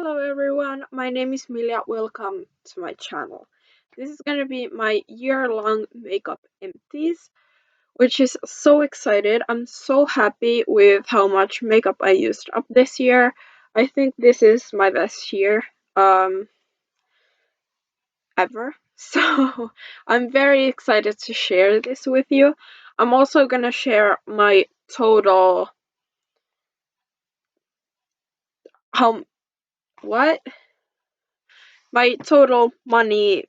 Hello everyone, my name is Milja. Welcome to my channel. This is gonna be my year-long Makeup Empties, which is so excited. I'm so happy with how much makeup I used up this year. I think this is my best year ever. So I'm very excited to share this with you. I'm also gonna share my total how what? My total money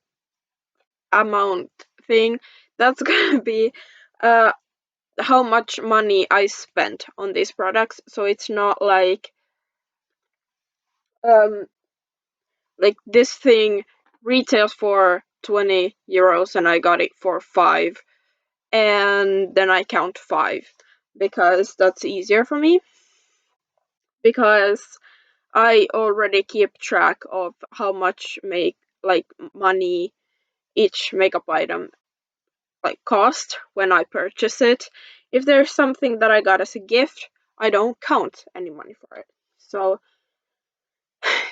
amount thing. That's gonna be uh how much money I spent on these products. So it's not um like this thing retails for 20 euros and I got it for 5, and then I count 5 because that's easier for me, because I already keep track of how much money each makeup item cost when I purchase it. If there's something that I got as a gift, I don't count any money for it. So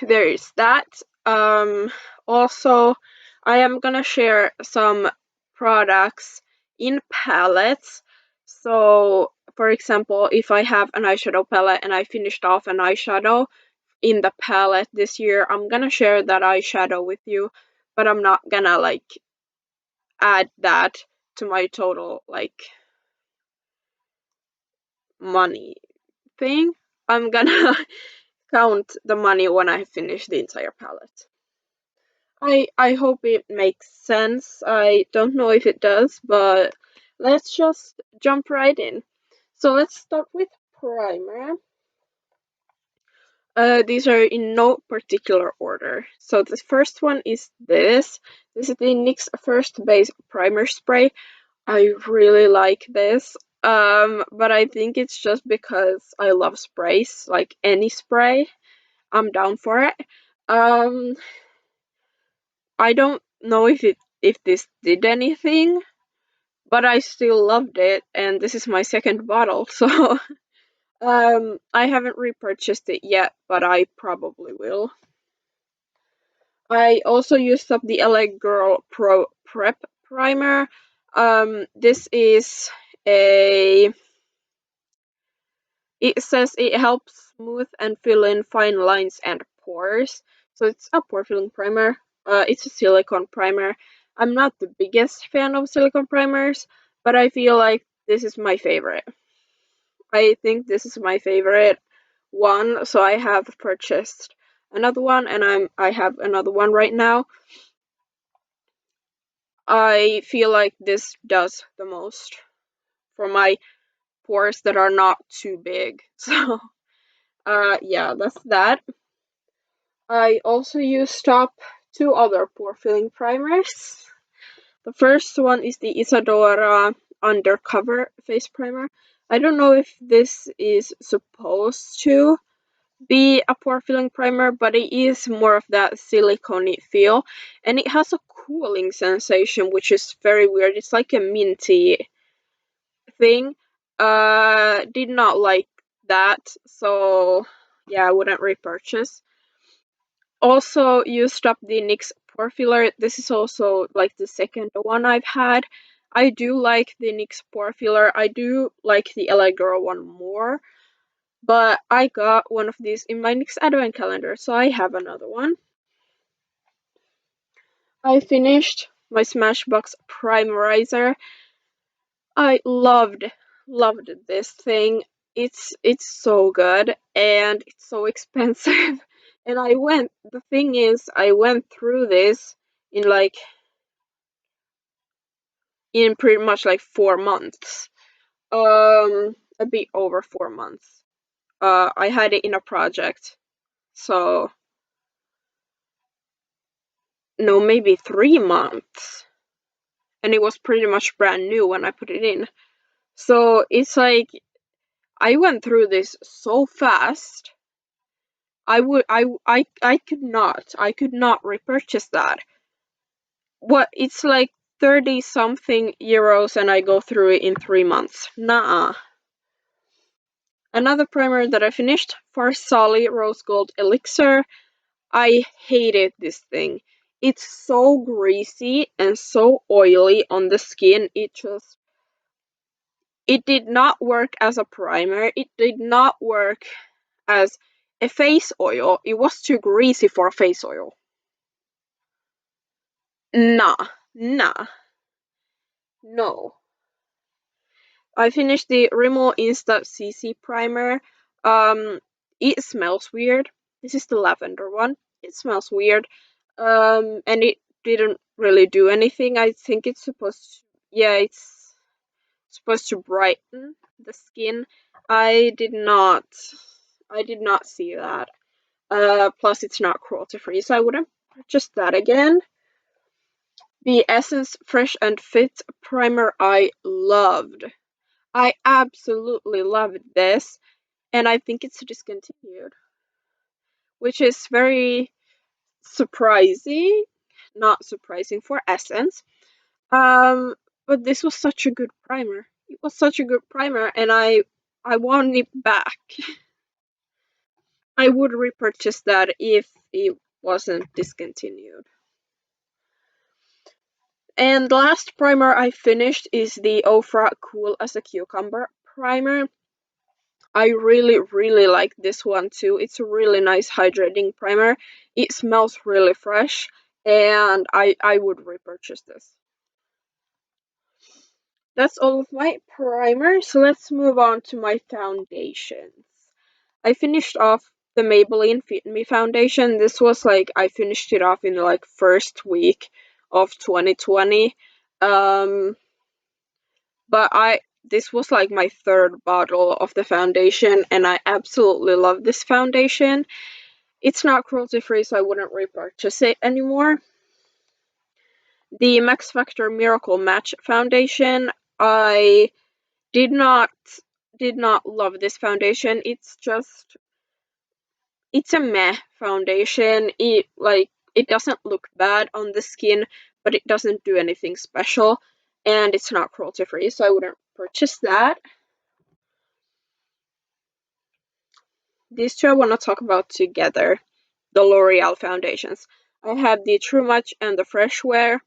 there is that. Also, I am gonna share some products in palettes. So, for example, if I have an eyeshadow palette and I finished off an eyeshadow in the palette this year, I'm gonna share that eyeshadow with you, but I'm not gonna add that to my total money thing. I'm gonna count the money when I finish the entire palette. I hope it makes sense. I don't know if it does, but let's just jump right in. So let's start with primer. These are in no particular order. So the first one is this. This is the NYX First Base Primer Spray. I really like this. But I think it's just because I love sprays. Like any spray, I'm down for it. Um, I don't know if this did anything, but I still loved it, and this is my second bottle, so I haven't repurchased it yet, but I probably will. I also used up the LA Girl Pro Prep Primer. This is a It says it helps smooth and fill in fine lines and pores. So it's a pore filling primer. It's a silicone primer. I'm not the biggest fan of silicone primers, but I feel like this is my favorite. I think this is my favorite one, so I have purchased another one, and I have another one right now. I feel like this does the most for my pores that are not too big. So yeah, that's that. I also used up 2 other pore filling primers. The first one is the Isadora Undercover Face Primer. I don't know if this is supposed to be a pore filling primer, but it is more of that silicone feel, and it has a cooling sensation, which is very weird. It's like a minty thing. Did not like that, so yeah, I wouldn't repurchase. Also used up the NYX pore filler. This is also like the second one I've had. I do like the NYX pore filler. I do like the LA Girl one more, but I got one of these in my NYX advent calendar, so I have another one. I finished my Smashbox Primerizer. I loved this thing. It's so good and it's so expensive. And the thing is, I went through this in in pretty much 4 months. A bit over 4 months. I had it in a project. So no, maybe 3 months. And it was pretty much brand new when I put it in. So it's like I went through this so fast. I could not repurchase that. What, it's like 30 something euros and I go through it in 3 months. Nah. Another primer that I finished, Farsali Rose Gold Elixir. I hated this thing. It's so greasy and so oily on the skin. It did not work as a primer. It did not work as a face oil. It was too greasy for a face oil. Nah, nah, no. I finished the Rimmel Insta CC primer. Um, it smells weird. This is the lavender one. It smells weird. And it didn't really do anything. I think it's yeah, it's supposed to brighten the skin. I did not, I did not see that. Plus it's not cruelty free, so I wouldn't purchase that again. The Essence Fresh and Fit primer I loved. I absolutely loved this, and I think it's discontinued, which is very surprising. Not surprising for Essence. Um, but this was such a good primer. It was such a good primer, and I want it back. I would repurchase that if it wasn't discontinued. And the last primer I finished is the Ofra Cool as a Cucumber primer. I really, really like this one too. It's a really nice hydrating primer. It smells really fresh, and I would repurchase this. That's all of my primers, so let's move on to my foundations. I finished off the Maybelline Fit Me foundation. This was like, I finished it off in the like first week of 2020. Um, but this was like my third bottle of the foundation, and I absolutely love this foundation. It's not cruelty free, so I wouldn't repurchase it anymore. The Max Factor Miracle Match foundation, I did not love this foundation. It's a meh foundation. It doesn't look bad on the skin, but it doesn't do anything special, and it's not cruelty free, so I wouldn't purchase that. These two I want to talk about together, the L'Oreal foundations. I have the True Match and the Fresh Wear.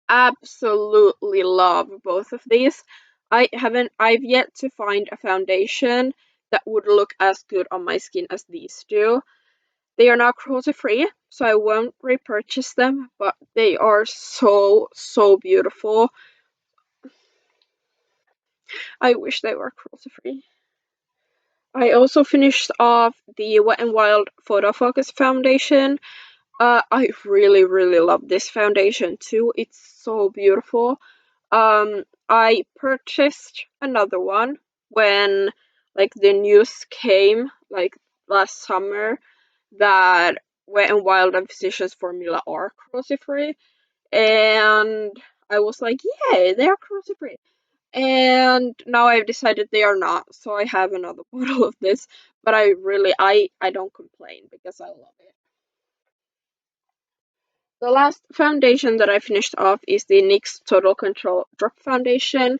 Absolutely love both of these. I've yet to find a foundation that would look as good on my skin as these do. They are not cruelty free, so I won't repurchase them, but they are so, so beautiful. I wish they were cruelty free. I also finished off the Wet n Wild Photo Focus foundation. I really, really love this foundation too. It's so beautiful. I purchased another one when like the news came like last summer that Wet n Wild and Physicians Formula are cruelty free, and I was like, yay, they are cruelty free. And now I've decided they are not, so I have another bottle of this. But I don't complain because I love it. The last foundation that I finished off is the NYX Total Control Drop Foundation.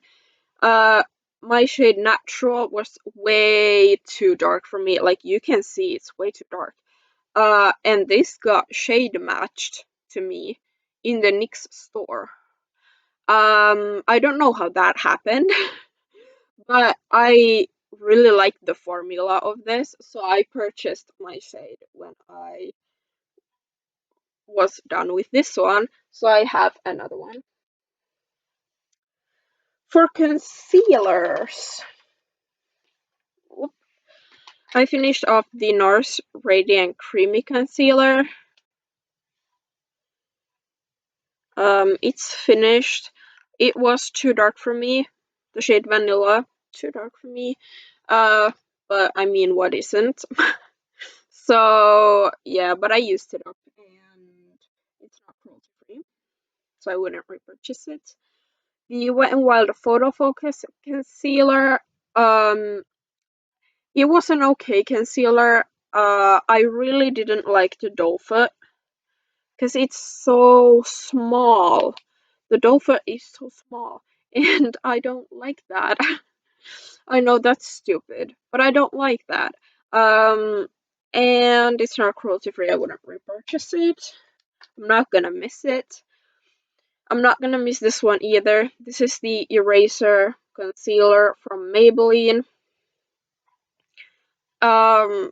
Uh, my shade Natural was way too dark for me. Like you can see, it's way too dark. And this got shade matched to me in the NYX store. I don't know how that happened, but I really liked the formula of this, so I purchased my shade when I was done with this one. So I have another one. For concealers, I finished off the NARS Radiant Creamy Concealer. It's finished. It was too dark for me. The shade Vanilla, too dark for me. Uh, but I mean, what isn't? So yeah, but I used it up, and it's not cruelty free, so I wouldn't repurchase it. The Wet n Wild Photo Focus concealer, um, it was an okay concealer. I really didn't like the doe foot because it's so small. The doe foot is so small, and I don't like that. I know that's stupid, but I don't like that. Um, and it's not cruelty free. I wouldn't repurchase it. I'm not gonna miss it. I'm not gonna miss this one either. This is the Eraser Concealer from Maybelline. Um,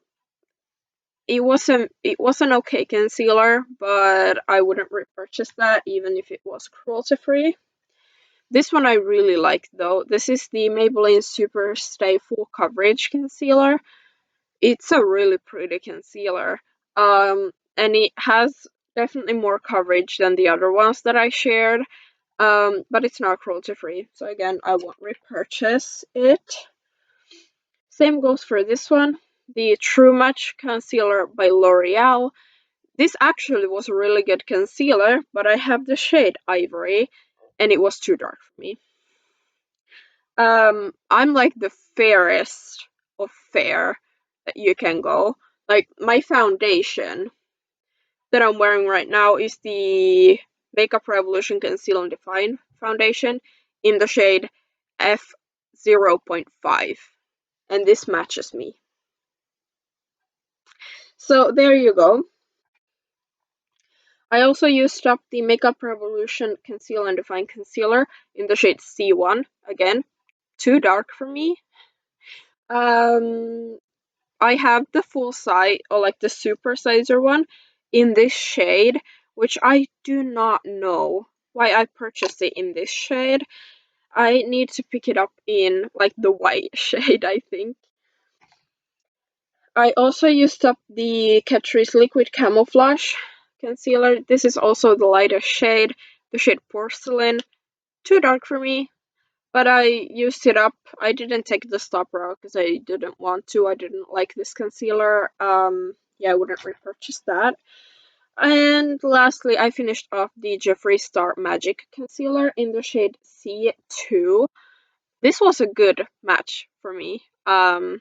it was an okay concealer, but I wouldn't repurchase that even if it was cruelty free. This one I really like though. This is the Maybelline Super Stay Full Coverage Concealer. It's a really pretty concealer. And it has definitely more coverage than the other ones that I shared. But it's not cruelty free. So again, I won't repurchase it. Same goes for this one, the True Match Concealer by L'Oreal. This actually was a really good concealer, but I have the shade Ivory, and it was too dark for me. I'm like the fairest of fair that you can go. Like, my foundation that I'm wearing right now is the Makeup Revolution Conceal and Define foundation in the shade F0.5, and this matches me. So there you go. I also used up the Makeup Revolution Conceal and Define Concealer in the shade C1. Again, too dark for me. Um, I have the full size, or like the super sizer one, in this shade, which I do not know why I purchased it in this shade. I need to pick it up in like the white shade, I think. I also used up the Catrice Liquid Camouflage Concealer. This is also the lightest shade, the shade Porcelain. Too dark for me, but I used it up. I didn't take the stopper out because I didn't want to. I didn't like this concealer. Yeah, I wouldn't repurchase that. And lastly, I finished off the Jeffree Star Magic Concealer in the shade C2. This was a good match for me. I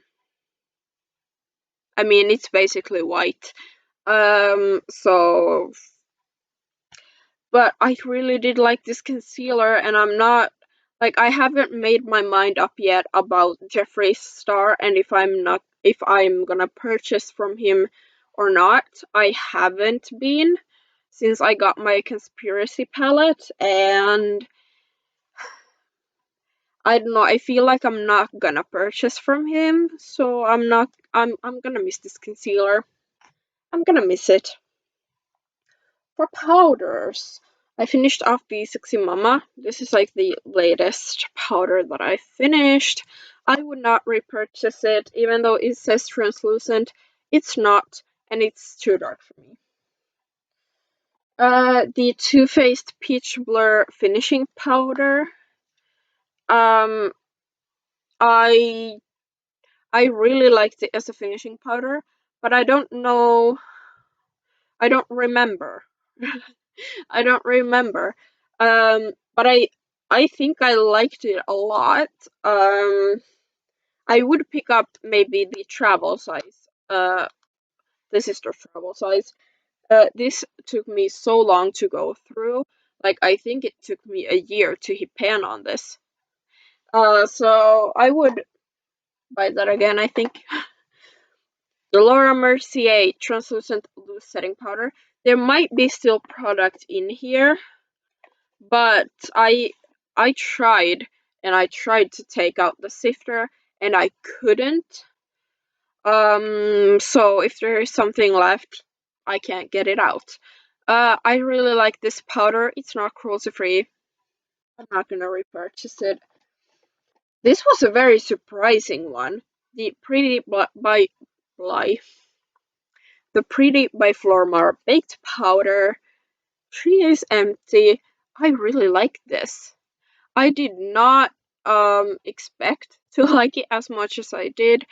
mean, it's basically white. So, but I really did like this concealer, and I'm not, like, I haven't made my mind up yet about Jeffree Star and if I'm gonna purchase from him or not. I haven't been since I got my conspiracy palette, and I don't know, I feel like I'm not gonna purchase from him, so I'm gonna miss this concealer. I'm gonna miss it. For powders, I finished off the Sexy Mama. This is like the latest powder that I finished. I would not repurchase it, even though it says translucent. It's not, and it's too dark for me. The Too Faced Peach Blur Finishing Powder. Um, I I really liked it as a finishing powder, but I don't know. I don't remember. I don't remember. But I think I liked it a lot. I would pick up maybe the travel size. The sister travel size. This took me so long to go through. Like, I think it took me a year to hit pan on this. So I would buy that again, I think. The Laura Mercier Translucent Loose Setting Powder. There might be still product in here, but I tried, and I tried to take out the sifter, and I couldn't. So if there is something left, I can't get it out. I really like this powder. It's not cruelty free. I'm not gonna repurchase it. This was a very surprising one. The Pretty by the Pretty by Flormar Baked Powder. She is empty. I really like this. I did not expect to like it as much as I did.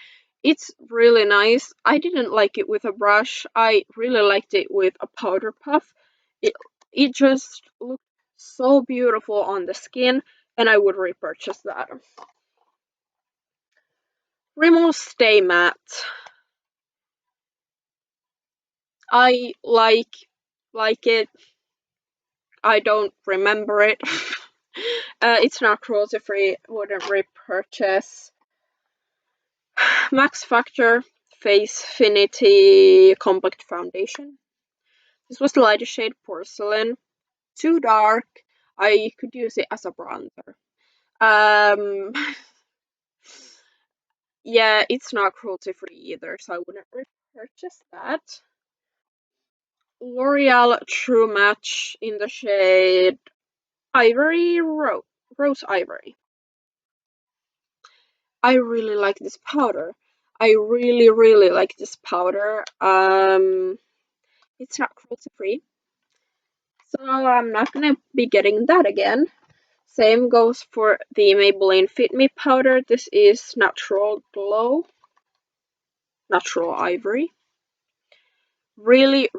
It's really nice. I didn't like it with a brush. I really liked it with a powder puff. It it just looked so beautiful on the skin, and I would repurchase that. Rimmel Stay Matte. I like it. I don't remember it. It's not cruelty free. Wouldn't repurchase. Max Factor Facefinity Compact Foundation. This was lighter shade Porcelain. Too dark. I could use it as a bronzer. Um, yeah, it's not cruelty free either, so I wouldn't repurchase that. L'Oreal True Match in the shade Ivory Rose Ivory. I really like this powder. I really like this powder. It's not cruelty free, so I'm not gonna be getting that again. Same goes for the Maybelline Fit Me powder. This is Natural Glow, Natural Ivory. Really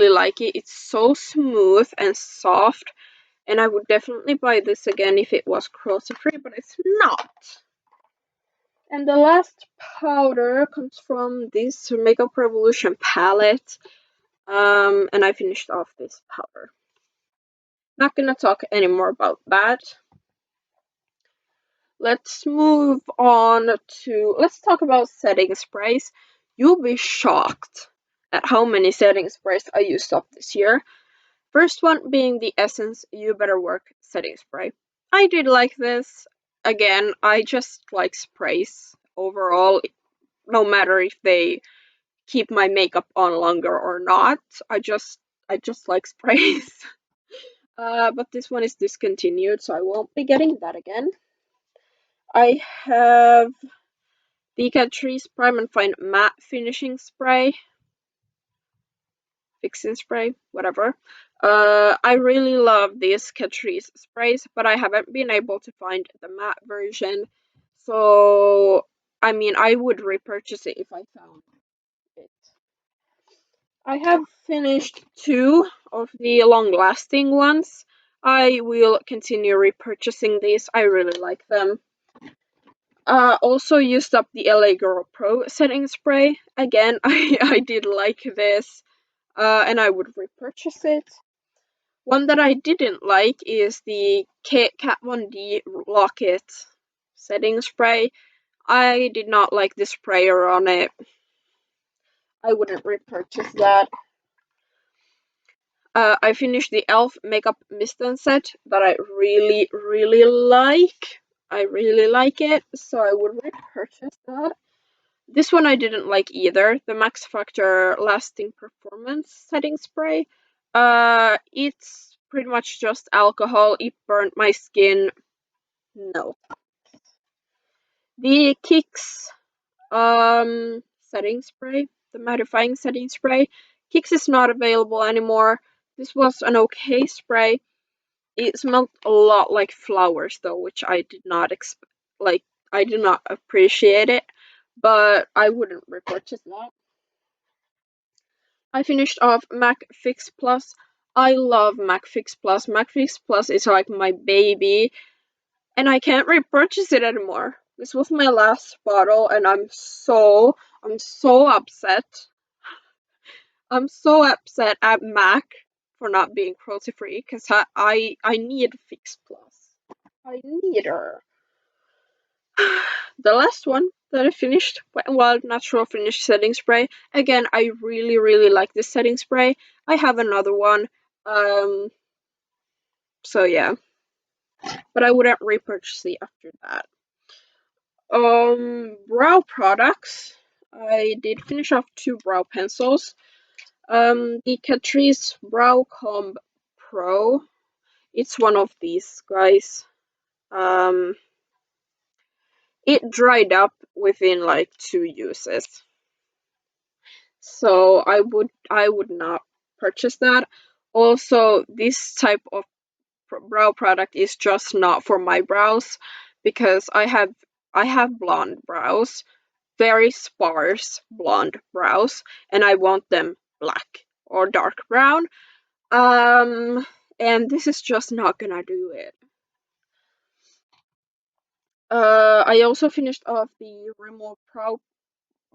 like it. It's so smooth and soft, and I would definitely buy this again if it was cruelty free, but it's not. And the last powder comes from this Makeup Revolution palette. And I finished off this powder. Not gonna talk anymore about that. Let's move on to, let's talk about setting sprays. You'll be shocked at how many setting sprays I used up this year. First one being the Essence You Better Work setting spray. I did like this. Again, I just like sprays overall, no matter if they keep my makeup on longer or not. I just like sprays. But this one is discontinued, so I won't be getting that again. I have the Catrice Prime and Fine Matte Finishing Spray. Fixing spray, whatever. I really love these Catrice sprays, but I haven't been able to find the matte version. So, I mean, I would repurchase it if I found it. I have finished 2 of the long-lasting ones. I will continue repurchasing these. I really like them. Also used up the LA Girl Pro setting spray. Again, I did like this, and I would repurchase it. One that I didn't like is the Kat Von D Locket setting spray. I did not like the sprayer on it. I wouldn't repurchase that. I finished the e.l.f. Makeup Mist and Set that I really like. I really like it, so I would repurchase that. This one I didn't like either. The Max Factor Lasting Performance Setting Spray. It's pretty much just alcohol. It burnt my skin. No. The Kicks setting spray, the mattifying setting spray. Kicks is not available anymore. This was an okay spray. It smelled a lot like flowers though, which I did not I did not appreciate it, but I wouldn't repurchase that. I finished off MAC Fix Plus. I love MAC Fix Plus. MAC Fix Plus is like my baby, and I can't repurchase it anymore. This was my last bottle, and I'm so upset. I'm so upset at MAC for not being cruelty free because I need Fix Plus. I need her. The last one that I finished, Wet n Wild Natural Finish Setting Spray. Again, I really like this setting spray. I have another one. So yeah. But I wouldn't repurchase it after that. Brow products. I did finish off 2 brow pencils. The Catrice Brow Comb Pro. It's one of these guys. It dried up within like 2 uses. So I would not purchase that. Also, this type of brow product is just not for my brows because I have blonde brows, very sparse blonde brows, and I want them black or dark brown. And this is just not gonna do it. I also finished off the Rimmel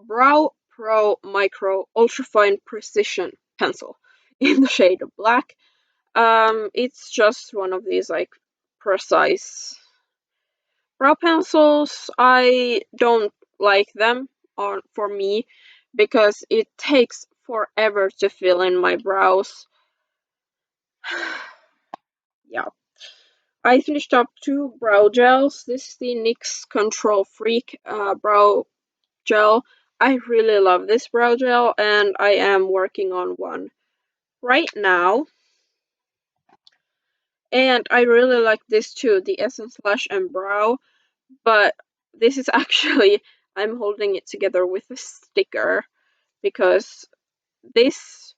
Brow Pro Micro Ultrafine Precision Pencil in the shade of black. It's just one of these like precise brow pencils. I don't like them for me because it takes forever to fill in my brows. Yeah. I finished up 2 brow gels. This is the NYX Control Freak brow gel. I really love this brow gel, and I am working on one right now. And I really like this too, the Essence Lash and Brow, but this is actually, I'm holding it together with a sticker because this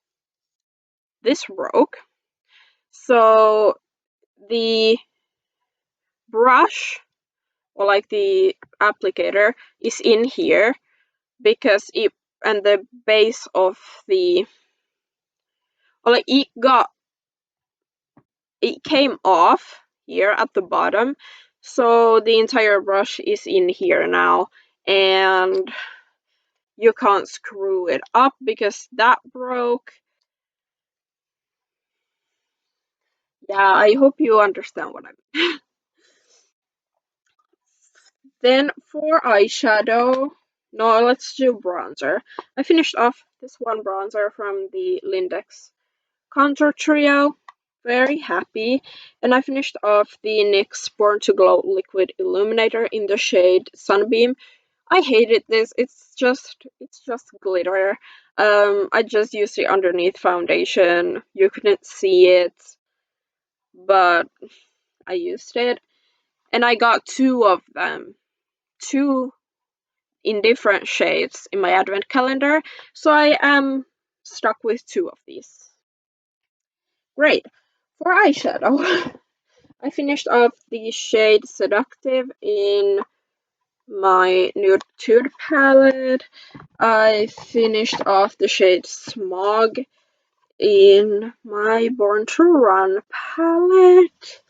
broke. So the brush, or like the applicator, is in here because it, and the base of the, or like it came off here at the bottom, so the entire brush is in here now, and you can't screw it up because that broke. Yeah, I hope you understand what I mean. Then for eyeshadow, no, let's do bronzer. I finished off this one bronzer from the Lindex Contour Trio. Very happy. And I finished off the NYX Born to Glow Liquid Illuminator in the shade Sunbeam. I hated this. It's just glitter. I just used it underneath foundation. You couldn't see it, but I used it. And I got 2 of them. 2 in different shades in my advent calendar. So I am stuck with 2 of these. Great. For eyeshadow, I finished off the shade Seductive in my Nude Tude palette. I finished off the shade Smog in my Born to Run palette.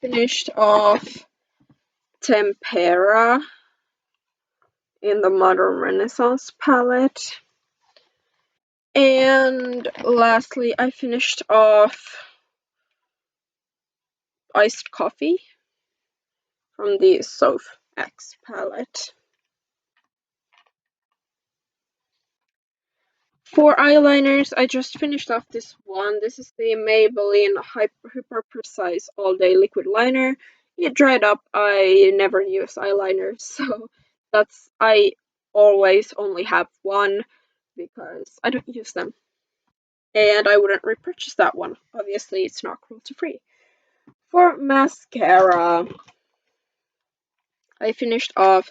Finished off Tempera in the Modern Renaissance palette. And lastly, I finished off Iced Coffee from the Soph X palette. For eyeliners, I just finished off this one. This is the Maybelline Hyper Precise All Day Liquid Liner. It dried up. I never use eyeliners, so I always only have one because I don't use them. And I wouldn't repurchase that one. Obviously, it's not cruelty free. For mascara, I finished off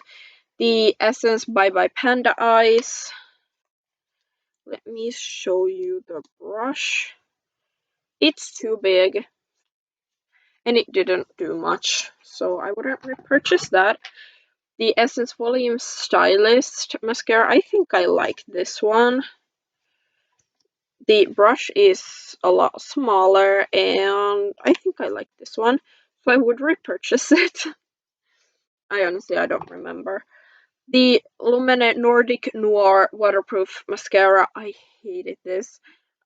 the Essence Bye Bye Panda Eyes. Let me show you the brush. It's too big, and it didn't do much, so I wouldn't repurchase that. The Essence Volume Stylist mascara, I think I like this one. The brush is a lot smaller, and I think I like this one, so I would repurchase it. I don't remember. The Luminate Nordic Noir Waterproof Mascara, I hated this.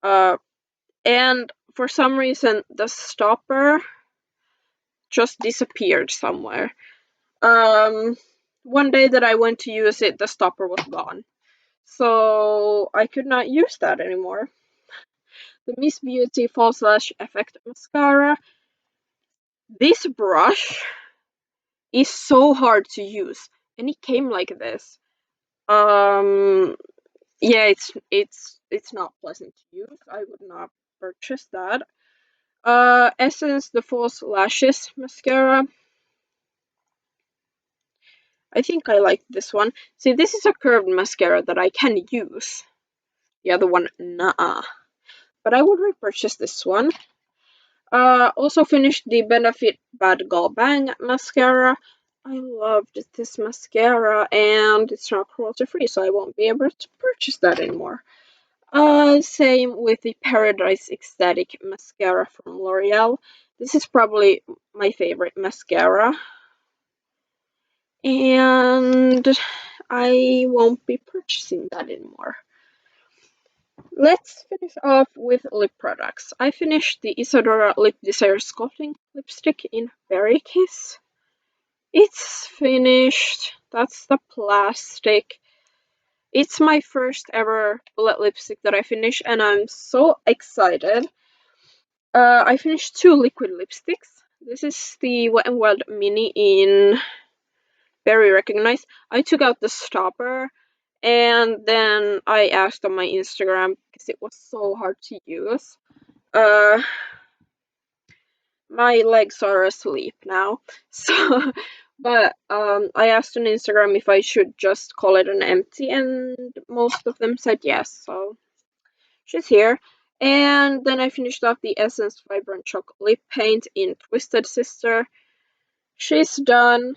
And for some reason, the stopper just disappeared somewhere. One day that I went to use it, the stopper was gone. So I could not use that anymore. The Miss Beauty False Lash Effect Mascara. This brush is so hard to use, and it came like this. Yeah, it's not pleasant to use. I would not purchase that. Essence the False Lashes Mascara. I think I like this one. See, this is a curved mascara that I can use. The other one, nah. But I would repurchase this one. Also finished the Benefit Bad Girl Bang mascara. I loved this mascara, and it's not cruelty free, so I won't be able to purchase that anymore. Same with the Paradise Ecstatic mascara from L'Oreal. This is probably my favorite mascara. And I won't be purchasing that anymore. Let's finish off with lip products. I finished the Isadora Lip Desire Sculpting Lipstick in Berry Kiss. It's finished. That's the plastic. It's my first ever bullet lipstick that I finished, and I'm so excited. I finished 2 liquid lipsticks. This is the Wet n Wild Mini in Very Recognized. I took out the stopper, and then I asked on my Instagram because it was so hard to use. My legs are asleep now, so but I asked on Instagram if I should just call it an empty, and most of them said yes, so she's here. And then I finished off the Essence Vibrant Chocolate Lip Paint in Twisted Sister. She's done.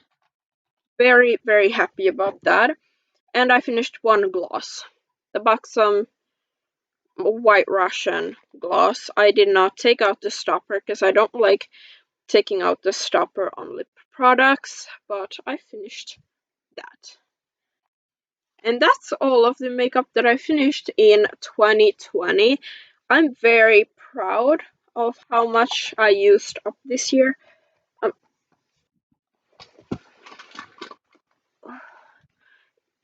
Very, very happy about that. And I finished one gloss. The Buxom White Russian gloss. I did not take out the stopper because I don't like taking out the stopper on lip products, but I finished that. And that's all of the makeup that I finished in 2020. I'm very proud of how much I used up this year. Um,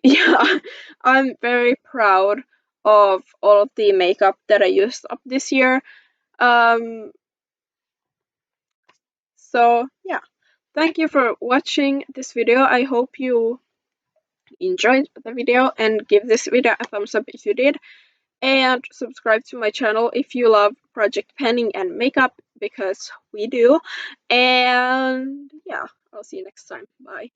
yeah, I'm very proud of all of the makeup that I used up this year. Um, so yeah, thank you for watching this video. I hope you enjoyed the video and give this video a thumbs up if you did. And subscribe to my channel if you love project penning and makeup, because we do. And yeah, I'll see you next time. Bye.